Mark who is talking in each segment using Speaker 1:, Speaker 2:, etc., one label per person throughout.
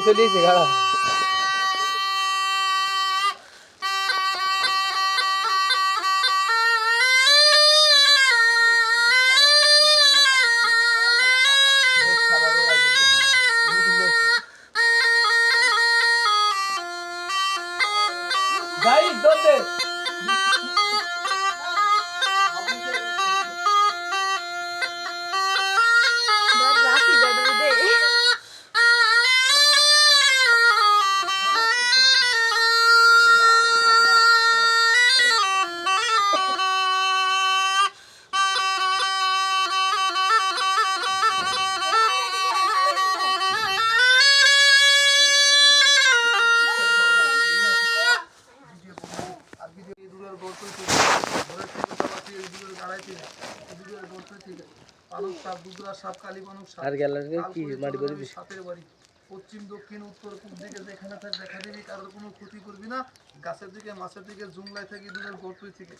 Speaker 1: চলিয়েছে গাড়া ভাই দোতে
Speaker 2: রাখি বেটা দে
Speaker 1: আর গেলেন কি মাটি করে দিস
Speaker 3: পশ্চিম দক্ষিণ উত্তর পূর্ব দিকে যেখানে থাক দেখা দিবি কারোর কোনো ক্ষতি করবি না গাছের দিকে মাছের দিকে জুমলাই থেকে দূরের গর্তই থেকে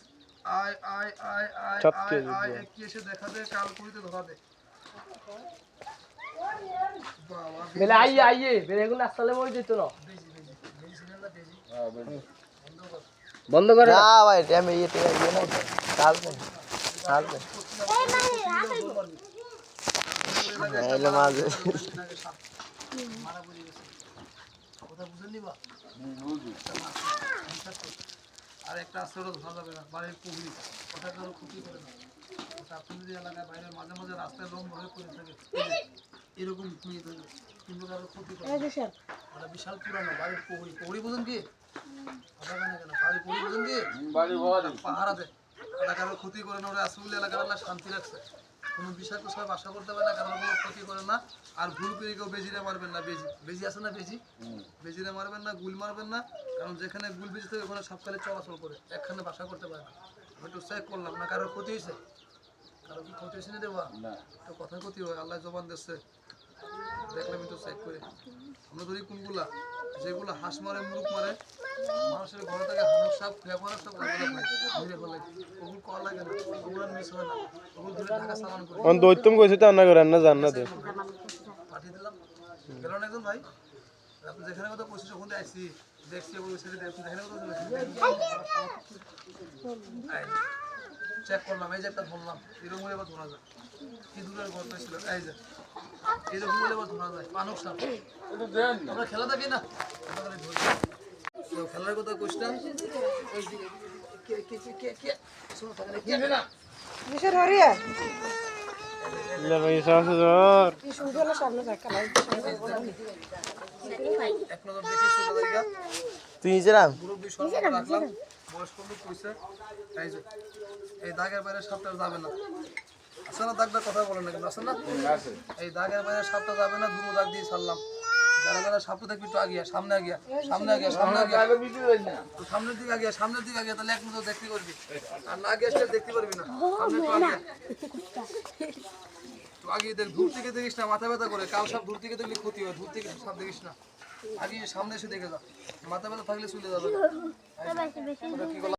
Speaker 3: আয় আয় আয় আয় আয় আয় একটি এসে দেখা দে কাল করিতে ধরা দে
Speaker 1: বেলে আইয়ে বেলে এগুলো আসলে মরে যেত না বন্ধ করে না ভাই টাইম এইতে ইয়ে না কাল না কাল এলে মাঝে
Speaker 3: মারা পড়ে গেছে কথা বুঝলি বা আর একটা আছে ওটা ধরা যাবে না বাড়ির পুকুরি ওটা কারো ক্ষতি করে না ওটা আপনি যদি এলাকায় বাইরে মাঝে মাঝে রাস্তায় লম্বা হয়ে পড়ে থাকে এরকম নিয়ে থাকে কিন্তু কারো ক্ষতি করে ওটা বিশাল পুরানো বাড়ির পুকুরি পুকুরি বুঝুন কি ওটা কেন কেন বাড়ির পুকুরি বুঝুন কি পাহারা দেয় ওটা কারো ক্ষতি করে না ওরা আসলে এলাকার শান্তি রাখছে কোনো বিষাক্ত সব আশা করতে পারে না কারণ কোনো ক্ষতি করে না আর ভুল করে কেউ বেজিরে মারবেন না বেজি আছে না বেজিরে মারবেন না গুল মারবেন না কারণ যেখানে গুল বেজি থাকে ওখানে সবকালে চলাচল করে একখানে বাসা করতে পারে না আমি একটু চেক করলাম না কারোর ক্ষতি হয়েছে কারো কি ক্ষতি হয়েছে না দেবা তো কথার ক্ষতি হয় আল্লাহ জবান দিচ্ছে দেখলাম একটু চেক করে আমরা ধরি কোনগুলা যেগুলো হাঁস মারে মুরুখ মারে মানুষের ঘরে থেকে হাঁস সাপ ফেপড়া সব ধরে ফেলে ওগুলো কল লাগে না ওগুলো মিস হয় না ওগুলো ধরে ঢাকা চালান করে
Speaker 1: অন দৈত্যম কইছে তো রান্না করে না জান্নাতে
Speaker 3: পাঠিয়ে দিলাম গেল না একদম ভাই আপনি যেখানে কথা কইছিস ওখানে আইছি দেখছি ওই সাইডে দেখছি যেখানে কথা চেক করলাম এই যে একটা ধরলাম এরকম এবার ধরা যায় কি দূরের গল্প ছিল এই যে এরকম এবার ধরা যায় মানব সাপ আমরা খেলা থাকি না খেলার কথা কোশ্চেন
Speaker 1: তুই নিচেরাম
Speaker 3: এই দাগের বাইরে সাপটা যাবে না আছে না দাগটা কথা বলেন না কিন্তু আছে না এই দাগের বাইরে সাপটা যাবে না দুটো দাগ দিয়ে ছাড়লাম যারা যারা সাপটা দেখবি একটু আগিয়া সামনে আগিয়া সামনের দিকে আগিয়া তাহলে এক মতো দেখতে পারবি আর না গিয়ে আসলে দেখতে পারবি না সামনে তো আগে দেখ দূর থেকে দেখিস না মাথা ব্যথা করে কাল সাপ দূর থেকে দেখলে ক্ষতি হয় দূর থেকে সাপ দেখিস না আগে সামনে এসে দেখে যা মাথা ব্যথা থাকলে চলে যাবে